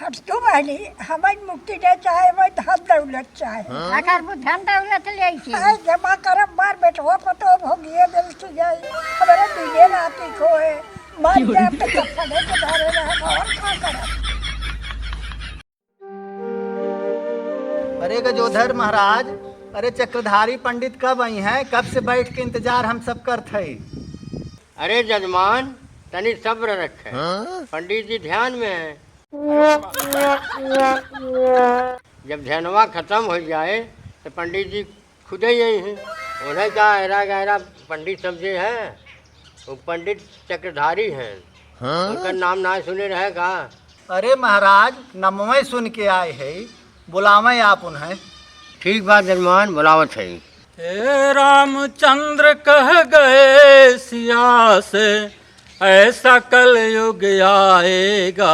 हट तू बहनी हमारी मुक्ति दे चाहे वही धन दौलत चाहे अगर वो धन दौलत ले आए जमा करब बार बेटवा पतो भोगिए मिलती जाई हमारे दिने राती खोए मर जाए तो कफने के धरे रहे और का करब। अरे गजोधर महाराज, अरे चक्रधारी पंडित कब आई हैं? कब से बैठ के इंतजार हम सब करते हैं। अरे जजमान तनी सब्र रखे, पंडित जी ध्यान में है। जब ध्यानवा खत्म हो जाए तो पंडित जी खुद ही यही हैं। उन्हें क्या ऐरा गहरा पंडित समझे हैं, वो पंडित चक्रधारी हैं। उनका नाम ना सुने रहेगा। अरे महाराज नमवे सुन के आए हैं, बुलावे आप उन्हें। ठीक बात जजमान, बुलावत है। हे रामचंद्र कह गए सिया से ऐसा कल युग आएगा,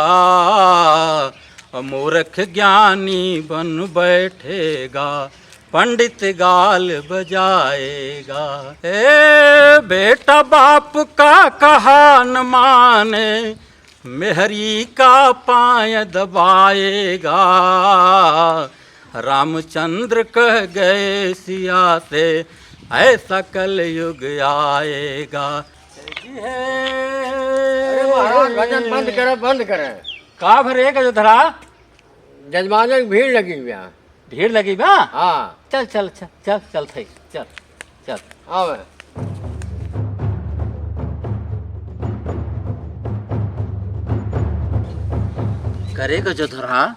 मूर्ख ज्ञानी बन बैठेगा, पंडित गाल बजाएगा। ए बेटा बाप का कहा न माने, मेहरी का पाय दबाएगा, रामचंद्र कह गए सिया से ऐसा कल युग आएगा। अरे महाराज भजन बंद करे, बंद करे। का भरे गजोधरा? जजमान में भीड़ लगी हुई है। भीड़ लगी बा? हाँ चल चल चल चल चल थई चल चल आओ। करे गजोधरा,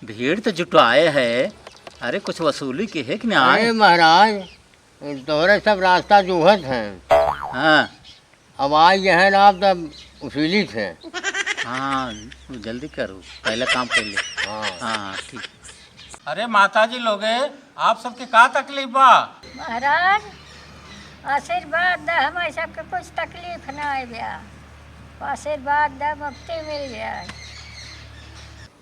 भीड़ तो जुटाए है। अरे कुछ वसूली की है कि नहीं? अरे महाराज तोहरे सब रास्ता जोहत हैं। हाँ अब आज यह है ना, आप तब उसीली थे। हाँ जल्दी करो, पहले काम कर ले। हाँ हाँ ठीक। अरे माता जी लोगे, आप सबके का तकलीफ बा? महाराज आशीर्वाद द हमारे सबके कुछ तकलीफ ना है भैया, आशीर्वाद द मुक्ति मिल जाए।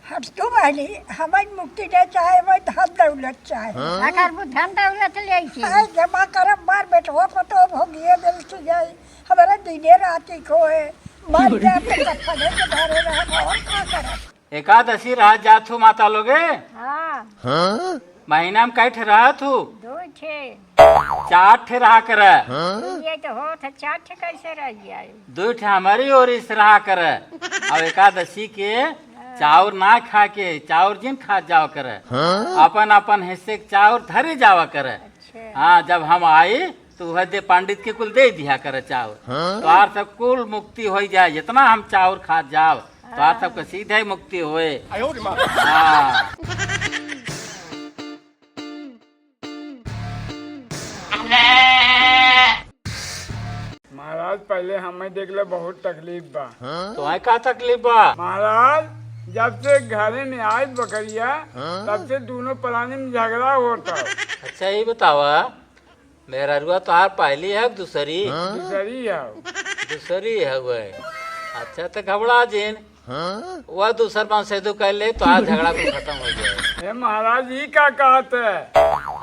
हट तू बहनी हमारी मुक्ति दे चाहे वही धन दौलत चाहे अगर वो धन दौलत ले आए जमा करब बार बेटवा पतो भोगिए मिलती जाई हमारे दिने राती खोए मर जाए तो कफने के धरे रहे और का करब। एकादशी रात जाथू माता लोगे? हाँ महीना में कैठ रहा थू? 2 ठे 4 ठे रहा कर। ये तो हो था 4 ठे कैसे रह जाए? 2 ठे हमारी ओर इस रहा कर। अब एकादशी के चाउर ना खा के चाउर जिन खा जाओ कर, अपन अपन हिस्से के चाउर धरे जावा कर। हाँ जब हम आई तो वह दे पंडित के कुल दे दिया कर चाउर, तो आर सब कुल मुक्ति हो जाए। जितना हम चाउर खा जाओ तो आर सबके सीधे मुक्ति होए। हाँ महाराज पहले हमें देख ले बहुत तकलीफ बा। तो का तकलीफ बा? महाराज जब से घरे में आई बकरिया तब से दोनों प्राणी में झगड़ा होता। अच्छा ये बतावा, मेरा रुआ तो हार पहली है दूसरी? दूसरी है। दूसरी है वह। अच्छा तो घबरा जिन वह दूसर बार से कर ले तो आज झगड़ा को खत्म हो जाए। महाराज ये क्या कहते है?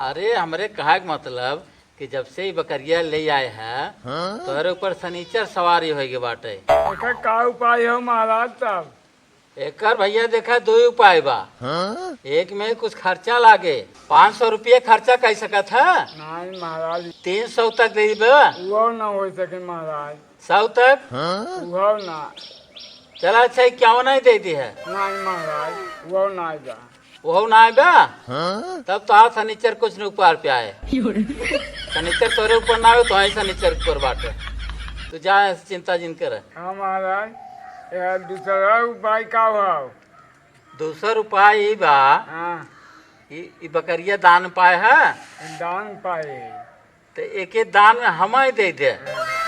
अरे हमरे कहा के मतलब कि जब से ही बकरिया ले आए हैं तो हरे ऊपर शनिचर सवारी होगी बाटे। एकर का उपाय हो महाराज? तब एकर भैया देखा 2 उपाय बा। एक में कुछ खर्चा लागे, 500 रुपये खर्चा कर सकत है। नहीं महाराज 300 तक दे दे। वो न हो सके महाराज। 100 तक? वो ना। चला अच्छा क्यों नहीं दे दी है? नहीं महाराज वो ना जा। वो ना आएगा तब तो आज शनिचर कुछ न ऊपर पे आए। शनिचर तोरे ऊपर ना आवे तो आई शनिचर ऊपर बाटे। तू जा चिंता जिन कर। हाँ महाराज दूसरा उपाय का हो? दूसर उपाय ये बा, हाँ ई बकरिया दान पाए है दान पाए तो एक दान में हम दे दे,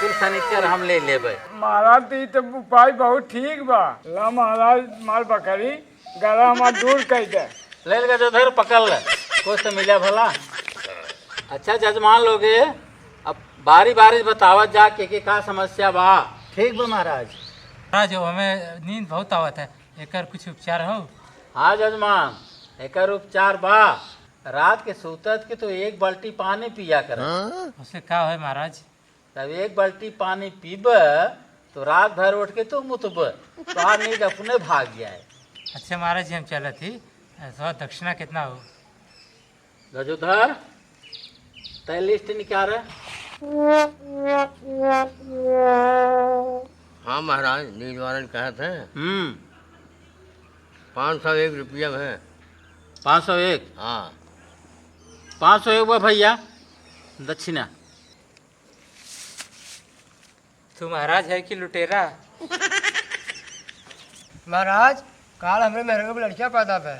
कुल शनिचर हम ले लेबे। महाराज तो ये तो उपाय बहुत ठीक बा। ला महाराज माल बकरी गला हमार दूर कर दे। ले लेगा जो धर पकड़ ले, कुछ तो मिले भला। अच्छा जजमान लोगे, अब बारी बारी बतावत जा के का समस्या बा। ठीक बा महाराज। महाराज हमें नींद बहुत आवत है, एकर कुछ उपचार हो? हाँ जजमान एकर उपचार बा। रात के सूतत के तो 1 बाल्टी पानी पिया कर। उससे क्या है महाराज? तब 1 बाल्टी पानी पीब तो रात भर उठ के तो मुतब तो नींद अपने भाग जाए। अच्छा महाराज जी हम चला थी तो दक्षिणा कितना हो? गजोधर तय लिस्ट निकाल। हाँ महाराज, नींद वारन कहा थे 501 रुपया है। 501। हाँ 501 बा भैया दक्षिणा। तू महाराज है कि लुटेरा? महाराज काल हमरे मेहर को लड़किया पैदा भे।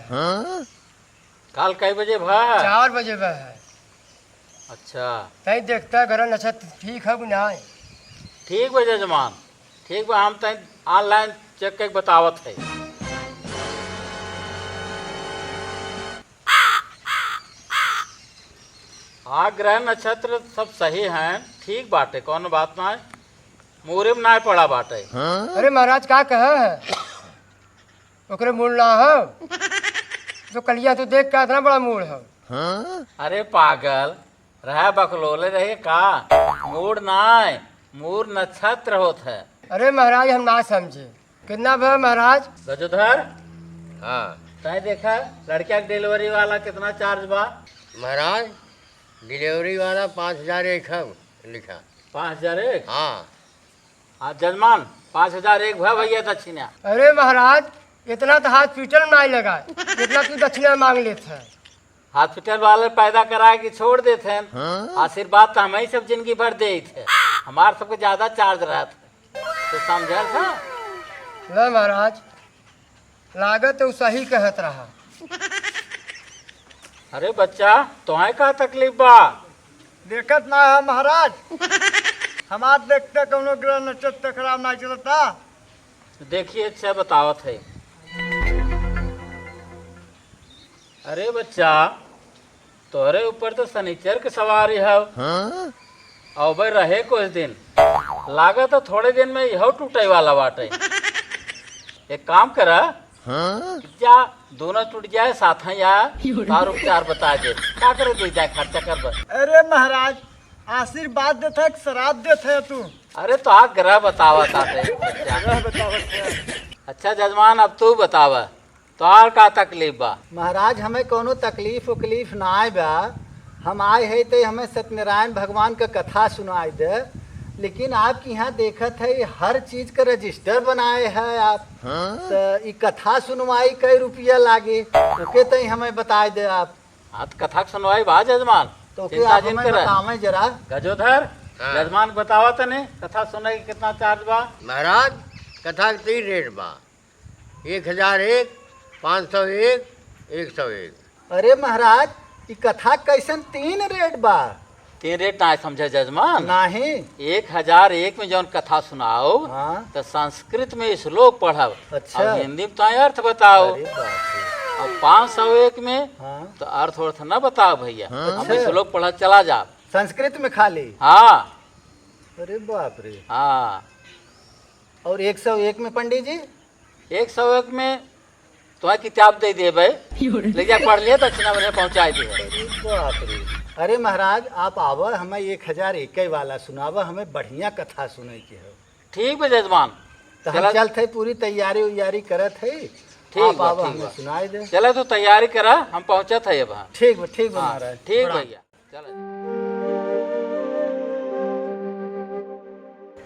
काल कई बजे भा? 4 बजे भे है। अच्छा तई देखता घर नक्षत्र ठीक है कि नहीं? ठीक बा जजमान, ठीक बा। हम तय ऑनलाइन चेक करके बतावत है। हाँ ग्रह नक्षत्र सब सही हैं, ठीक बाटे, कौन बात ना है। मुहरे में ना पड़ा बाटे। अरे महाराज का कहे है ओकरे मूल ना हो तो कलिया तो देख का इतना बड़ा मूल हो। अरे पागल रह बकलोले रहे का, मूड ना मूर नक्षत्र होत है। अरे महाराज हम ना समझे कितना भे महाराज? गजोधर हाँ तय देखा लड़किया के डिलीवरी वाला कितना चार्ज बा? महाराज, डिलीवरी वाला 5001 है लिखा। 5001। हाँ जजमान 5001 भैया दक्षिणा। अरे महाराज इतना तो हॉस्पिटल में नहीं लगा जितना तू दक्षिणा मांग लेते है। हॉस्पिटल वाले पैदा करा के छोड़ देते हैं, आशीर्वाद तो हम ही सब जिंदगी भर दे थे, हमारे सबको ज्यादा चार्ज रहा था तो समझल था। ले महाराज लागत तो सही कहत रहा। अरे बच्चा तुम्हें का तकलीफ बा? देखत ना है महाराज, हमार देखते कौनो ग्रह नक्षत्र खराब ना चलता। देखिए अच्छा बतावत है। अरे बच्चा तोहरे ऊपर तो शनिचर के सवारी है और भाई रहे कुछ दिन, लागत तो थोड़े दिन में यह टूटे वाला बाटे। एक काम करा जा दोनों टूट जाए साथ ही या तार उपचार बता दे क्या करे दे जाए खर्चा कर। अरे महाराज आशीर्वाद देते शराब देते तू। अरे तो आप ग्रह बतावा ताते अच्छा जजमान अब तू बतावा तोहार का तकलीफ बा? महाराज हमें कोनो तकलीफ उकलीफ ना आए बा। हम आए है तो हमें सत्यनारायण भगवान का कथा सुनाई दे, लेकिन आपके यहाँ देखत है हर चीज का रजिस्टर बनाए है आप। तो ये कथा सुनवाई कई रुपया लागे ओके तो हमें बताए दे आप। हाँ तो कथा सुनवाई बा जजमान, तो चिंता जिन कर। बतावे जरा। गजोधर हाँ। जजमान बतावा तने कथा सुनने की कितना चार्ज बा? महाराज, कथा के 3 रेट बा, 1001, 501, 101। अरे महाराज ये कथा कैसन 3 रेट बा? 3 रेट ना समझे जजमान? नहीं 1001 में जौन कथा सुनाओ हाँ। तो संस्कृत में श्लोक पढ़ब, अच्छा। और हिंदी में तो अर्थ बताओ। अरे बाप रे। और 501 में हाँ। तो अर्थ वर्थ न बताओ भैया, हम अच्छा। श्लोक पढ़ चला जा। संस्कृत में खाली? हाँ अरे बाप रे। हाँ। और 101 में पंडित जी? 101 में तुम्हें किताब दे दे भाई, ले जा पढ़ लिया दक्षिणा में पहुँचा दे। अरे बाप रे। अरे महाराज आप आवा हमें 1001 वाला सुनावा, हमें बढ़िया कथा सुने के हो। ठीक है जजमान, तो चला- हम चलते पूरी तैयारी उयारी करत है। ठीक आप बा, आवा ठीक हमें बा। सुनाई दे। चलो तो तैयारी करा, हम पहुँचत है अब। हाँ ठीक बा हाँ, महाराज। ठीक प्रणाम। भैया चलो।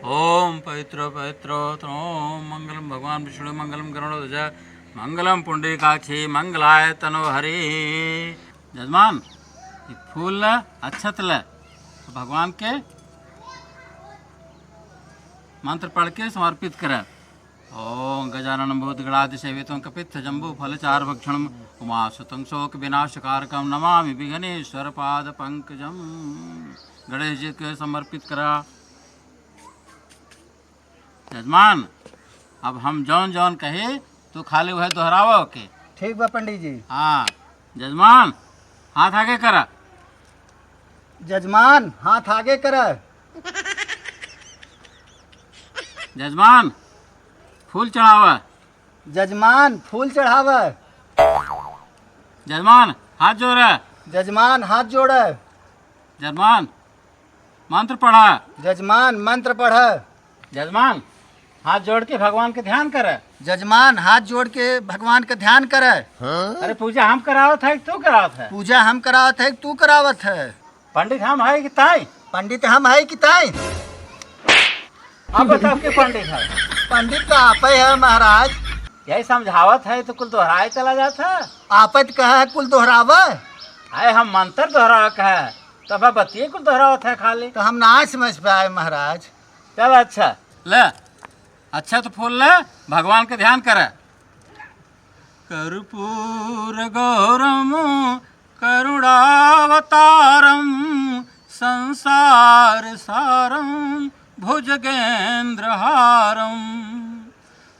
ओम पवित्रो पवित्रो ओम मंगलम भगवान विष्णु मंगलम गरुड़ध्वज मंगलम पुंडरीकाक्षी मंगलाय तनो हरि। जजमान ये फूल ल अक्षत ल भगवान के मंत्र पढ़ के समर्पित करें। ओम गजानन भूत गणाधिसेवितं कपित्थ जम्बू फलचार भक्षणम उमासुतं शोक विनाशकारकं नमामि विघ्नेश्वर पाद पंकजम। गणेश जी के समर्पित करा। जजमान अब हम जौन जौन कहे तो खाली वह दोहरावा के। ठीक बा पंडित जी। हाँ जजमान हाथ आगे करा। जजमान हाथ आगे कर। जजमान फूल चढ़ावा। जजमान फूल चढ़ाव। जजमान हाथ जोड़ा। जजमान हाथ जोड़। जजमान मंत्र पढ़ा। जजमान मंत्र पढ़। जजमान हाथ जोड़ के भगवान के ध्यान कर। जजमान हाथ जोड़ के भगवान का ध्यान करे। अरे पूजा हम करावत है कि तू करावत है? पूजा हम करावत है कि तू करावत है? पंडित हम है कि ताई? पंडित हम है कि ताई? आप बताओ के पंडित है? पंडित तो आप ही है महाराज। यही समझावत है तो कुल दोहराए चला जाता है। आपत कहा है कुल दोहरावा। आए हम मंत्र दोहराव का है तब बतिए कुल दोहरावत है खाली। तो हम ना समझ पाए महाराज। चल अच्छा ले, अच्छा तो फूल ले, भगवान का ध्यान कर। कर्पूर गौरम करुणावतारम संसार सारम भुजगेंद्रहारम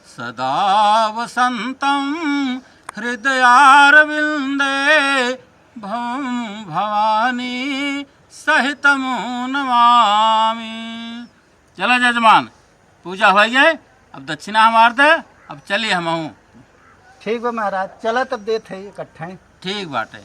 सदा वसंतम हृदयारविंदे भवं भवानी सहितम नमामि। चलो जजमान पूजा हो गई, अब दक्षिणा हमार दे, अब चलिए हम। ठीक बा महाराज, चला तब देत है इकट्ठा। ठीक बाटे।